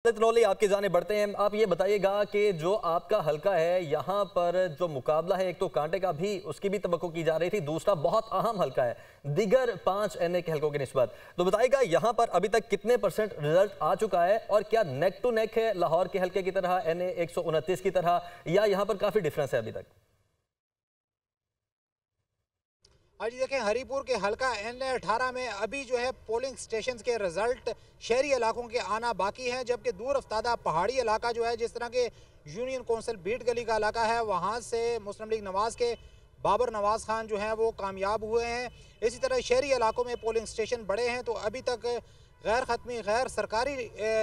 तनौली आपकी जाने बढ़ते हैं। आप ये बताइएगा कि जो आपका हलका है, यहाँ पर जो मुकाबला है, एक तो कांटे का भी उसकी भी तवक्को की जा रही थी, दूसरा बहुत अहम हलका है दीगर 5 एनए के हलकों की निस्बत। तो बताइएगा यहाँ पर अभी तक कितने % रिजल्ट आ चुका है और क्या नेक टू नेक है लाहौर के हलके की तरह, एनए 129 की तरह, या यहाँ पर काफी डिफरेंस है अभी तक? आज देखें, हरीपुर के हल्का N18 में अभी जो है पोलिंग स्टेशन के रिजल्ट शहरी इलाकों के आना बाकी हैं, जबकि दूर अफ्तादा पहाड़ी इलाका जो है, जिस तरह के यूनियन कौंसिल बीट गली का इलाका है, वहाँ से मुस्लिम लीग नवाज के बाबर नवाज खान जो हैं वो कामयाब हुए हैं। इसी तरह शहरी इलाकों में पोलिंग स्टेशन बड़े हैं, तो अभी तक गैर ख़त्मी गैर सरकारी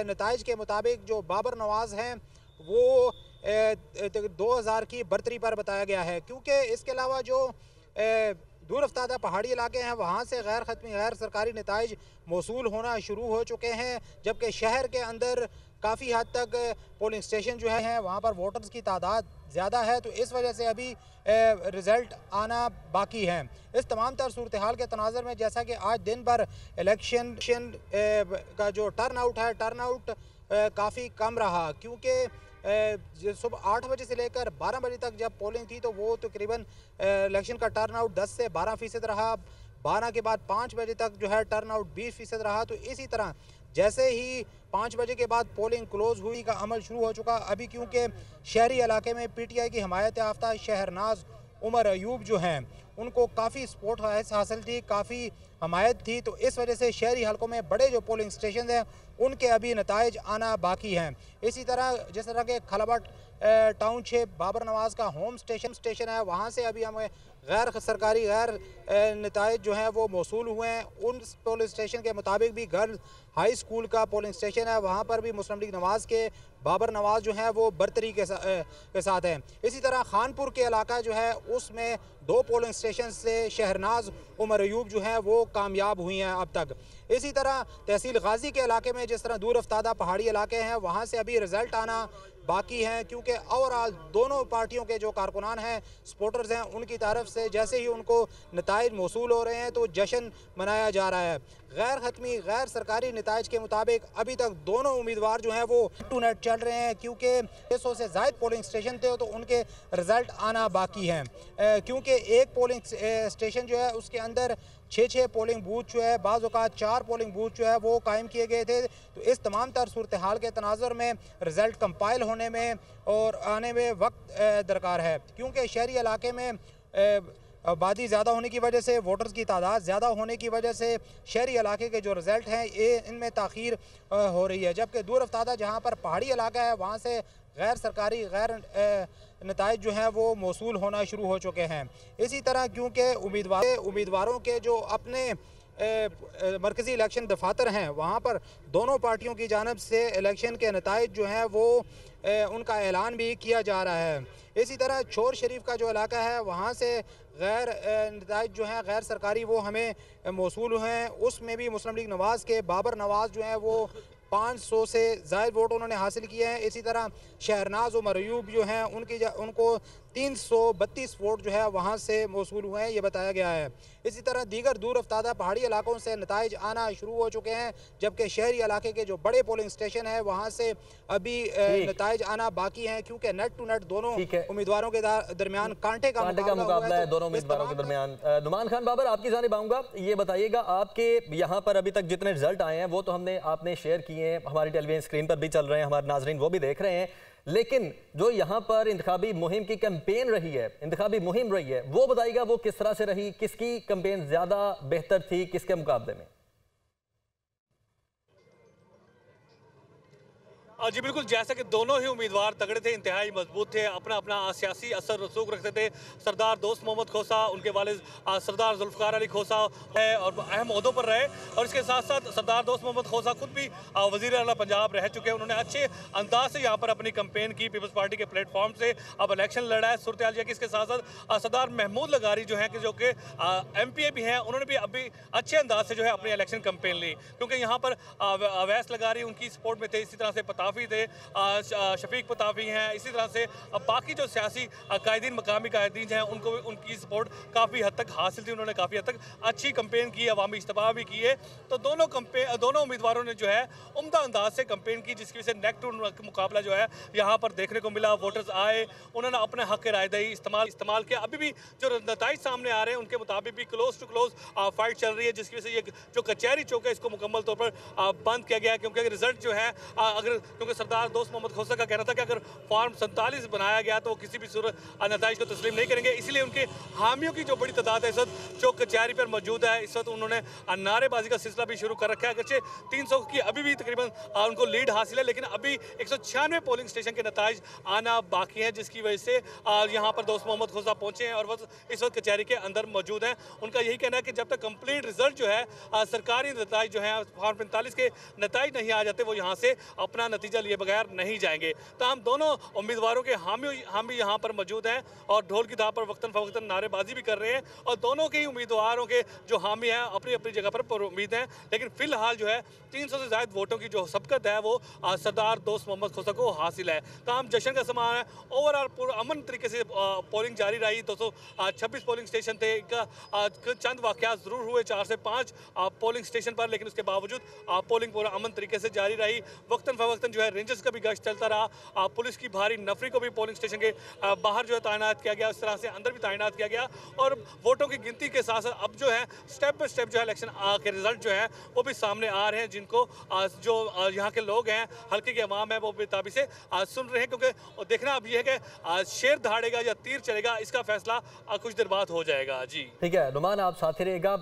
नताइज के मुताबिक जो बाबर नवाज हैं वो 2000 की बर्तरी पर बताया गया है, क्योंकि इसके अलावा जो दूर अफ्तादा पहाड़ी इलाके हैं वहाँ से गैर ख़त्मी गैर सरकारी नताइज मौसूल होना शुरू हो चुके हैं, जबकि शहर के अंदर काफ़ी हद तक पोलिंग स्टेशन जो है वहाँ पर वोटर्स की तादाद ज़्यादा है, तो इस वजह से अभी रिज़ल्ट आना बाकी है। इस तमाम तर सूरत हाल के तनाज़र में जैसा कि आज दिन भर इलेक्शन का जो टर्न आउट है, टर्न आउट काफ़ी कम रहा, क्योंकि सुबह 8 बजे से लेकर 12 बजे तक जब पोलिंग थी तो वो तकरीबन इलेक्शन का टर्न आउट 10 से 12% रहा। 12 के बाद 5 बजे तक जो है टर्न आउट 20% रहा। तो इसी तरह जैसे ही 5 बजे के बाद पोलिंग क्लोज हुई का अमल शुरू हो चुका अभी, क्योंकि शहरी इलाके में PTI की हमायत याफ्ता शहरनाज उमर अयूब जो हैं उनको काफ़ी सपोर्ट हासिल थी, काफ़ी हमायत थी, तो इस वजह से शहरी हलकों में बड़े जो पोलिंग स्टेशन हैं उनके अभी नताइज आना बाकी हैं। इसी तरह जिस तरह के खलाबट टाउनशिप बाबर नवाज का होम स्टेशन है, वहाँ से अभी हमें गैर सरकारी गैर नताइज जो हैं वो मौसूल हुए हैं। उन पोलिंग स्टेशन के मुताबिक भी गर्ल्स हाई स्कूल का पोलिंग स्टेशन है, वहाँ पर भी मुस्लिम लीग नवाज के बाबर नवाज जो हैं वो बर्तरी के साथ हैं। इसी तरह खानपुर के इलाका जो है उसमें 2 पोलिंग स्टेशन से शहरनाज उमर अयूब जो हैं वो कामयाब हुई हैं अब तक। इसी तरह तहसील गाजी के इलाके में जिस तरह दूर अफ्तादा पहाड़ी इलाके हैं वहाँ से अभी रिज़ल्ट आना बाकी हैं, क्योंकि ओवरऑल दोनों पार्टियों के जो कारकुनान हैं, सपोर्टर्स हैं, उनकी तरफ से जैसे ही उनको नताइज मौसूल हो रहे हैं तो जश्न मनाया जा रहा है। गैर ख़त्मी गैर सरकारी नताइज के मुताबिक अभी तक दोनों उम्मीदवार जो हैं वो टू नेट चल रहे हैं, क्योंकि 600 से ज़ायद पोलिंग स्टेशन थे तो उनके रिज़ल्ट आना बाकी हैं, क्योंकि एक पोलिंग स्टेशन जो है उसके अंदर 6 पोलिंग बूथ जो है, बाज़ औक़ात 4 पोलिंग बूथ जो है वो कायम किए गए थे। तो इस तमाम तर सूरत हाल के तनाज़ुर में रिज़ल्ट कंपाइल होने में और आने में वक्त दरकार है, क्योंकि शहरी इलाके में आबादी ज़्यादा होने की वजह से, वोटर्स की तादाद ज़्यादा होने की वजह से शहरी इलाके के जो रिज़ल्ट हैं ये इनमें ताख़ीर हो रही है, जबकि दूर अफ्तादा जहाँ पर पहाड़ी इलाका है वहाँ से गैर सरकारी गैर नताइज जो हैं वो मौसूल होना शुरू हो चुके हैं। इसी तरह क्योंकि उम्मीदवारों के जो अपने मरकज़ी इलेक्शन दफातर हैं वहाँ पर दोनों पार्टियों की जानिब से इलेक्शन के नताइज जो हैं वो उनका ऐलान भी किया जा रहा है। इसी तरह छोर शरीफ का जो इलाका है वहाँ से गैर नताइज जो हैं गैर सरकारी वो हमें मौसूल हैं, उसमें भी मुस्लिम लीग नवाज़ के बाबर नवाज जो हैं वो 500 से ज़ायद वोट उन्होंने हासिल किए हैं। इसी तरह शहरनाज उमर अयूब जो हैं उनको 332 वोट जो है वहाँ से मौसूल हुए हैं, ये बताया गया है। इसी तरह दीगर दूर अफ्तादा पहाड़ी इलाकों से नताइज आना शुरू हो चुके हैं, जबकि शहरी इलाके के जो बड़े पोलिंग स्टेशन है वहाँ से अभी नताइज आना बाकी हैं, क्योंकि नेट टू नेट दोनों उम्मीदवारों के दरमियान कांटे का मुकाबला है दोनों उम्मीदवारों के दरमियान। नुमान खान बाबर, आपकी जानिब आऊँगा, ये बताइएगा आपके यहाँ पर अभी तक जितने रिजल्ट आए हैं वो तो आपने शेयर किए हैं, हमारी टेलीविजन स्क्रीन पर भी चल रहे हैं, हमारे नाजरीन वो भी देख रहे हैं, लेकिन जो यहाँ पर इंतखाबी मुहिम की कैंपेन रही है, इंतखाबी मुहिम रही है, वो बताइएगा वो किस तरह से रही, किसकी कैंपेन ज़्यादा बेहतर थी किसके मुकाबले में? जी बिल्कुल, जैसा कि दोनों ही उम्मीदवार तगड़े थे, इंतहाई मजबूत थे, अपना अपना सियासी असर रसूख रखते थे। सरदार दोस्त मोहम्मद खोसा, उनके वालिद सरदार जुल्फ़िकार अली खोसा है और अहम ओहदों पर रहे, और इसके साथ साथ सरदार दोस्त मोहम्मद खोसा खुद भी वज़ीर आला पंजाब रह चुके हैं। उन्होंने अच्छे अंदाज से यहाँ पर अपनी कैंपेन की, पीपल्स पार्टी के प्लेटफॉर्म से अब इलेक्शन लड़ा है। सूरत हाल की इसके साथ साथ सरदार महमूद लगारी जो हैं कि जो कि MPA भी हैं, उन्होंने भी अभी अच्छे अंदाज से जो है अपनी इलेक्शन कैंपेन ली, क्योंकि यहाँ पर अवैस लगारी उनकी सपोर्ट में थे। इसी तरह से पताफी थे, शफीक पताफी हैं, इसी तरह से बाकी जो सियासी कायदीन, मकामी कायदीन हैं, उनको उनकी सपोर्ट काफ़ी हद तक हासिल थी। उन्होंने काफ़ी हद तक अच्छी कंपेन की, अवामी इज्तिमा भी किए। तो दोनों उम्मीदवारों ने जो है उम्दा अंदाज से कंपेन की, जिसकी वजह से नेक टू नेक मुकाबला जो है यहाँ पर देखने को मिला। वोटर्स आए, उन्होंने अपने हक रायदही इस्तेमाल किया। अभी भी जो नताइज सामने आ रहे हैं उनके मुताबिक भी क्लोज टू क्लोज फाइट चल रही है, जिसकी वजह से ये जो कचहरी चौक है इसको मुकम्मल तौर पर बंद किया गया है, क्योंकि रिजल्ट जो है क्योंकि सरदार दोस्त मोहम्मद खोसा का कहना था कि अगर फॉर्म 47 बनाया गया तो वो किसी भी सूरत नताइज को तस्लीम नहीं करेंगे। इसलिए उनके हामियों की जो बड़ी तादाद है इस वक्त चौक कचहरी पर मौजूद है। इस वक्त उन्होंने नारेबाजी का सिलसिला भी शुरू कर रखा है। अगरचे 300 की अभी भी तकरीबन उनको लीड हासिल है, लेकिन अभी 196 पोलिंग स्टेशन के नताइज आना बाकी हैं, जिसकी वजह से यहाँ पर दोस्त मोहम्मद खोसा पहुंचे हैं और वह इस वक्त कचहरी के अंदर मौजूद हैं। उनका यही कहना है कि जब तक कंप्लीट रिजल्ट जो है सरकारी नताइज जो है फॉर्म 45 के नताइज नहीं आ जाते, वो यहाँ से अपना नतीजा लिए बगैर नहीं जाएंगे। तो हम दोनों उम्मीदवारों के हामी यहाँ पर मौजूद हैं और ढोल की धार पर वक्तन फवक्तन नारेबाजी भी कर रहे हैं और दोनों के ही उम्मीदवारों के जो हामी हैं अपनी अपनी जगह पर उम्मीद हैं। लेकिन फिलहाल जो है 300 से ज़्यादा वोटों की जो सबकत है वो सरदार दोस्त मोहम्मद खोसा को हासिल है। तो हम जश्न का समान है। ओवरऑल पूरा अमन तरीके से पोलिंग जारी रही। 226 पोलिंग स्टेशन थे, चंद वाक़यात ज़रूर हुए 4 से 5 पोलिंग स्टेशन पर, लेकिन उसके बावजूद पोलिंग पूरा अमन तरीके से जारी रही। वक्तन फवक्तन जो है रेंजर्स का भी गश्त चलता रहा। पुलिस की भारी नफरी को भी पोलिंग स्टेशन के बाहर जो है तैनात किया गया, उस तरह से अंदर भी तैनात किया गया। और वोटों की गिनती के साथ साथ अब जो है स्टेप बाय स्टेप जो है इलेक्शन के रिजल्ट जो है वो भी सामने आ रहे हैं, जिनको जो यहाँ के लोग हैं, हल्के के अवाम है, वो बेताबी से सुन रहे हैं। क्योंकि देखना अब यह है कि शेर दहाड़ेगा या तीर चलेगा, इसका फैसला कुछ देर बाद हो जाएगा। जी ठीक है नुमान, आप साथ ही रहेगा।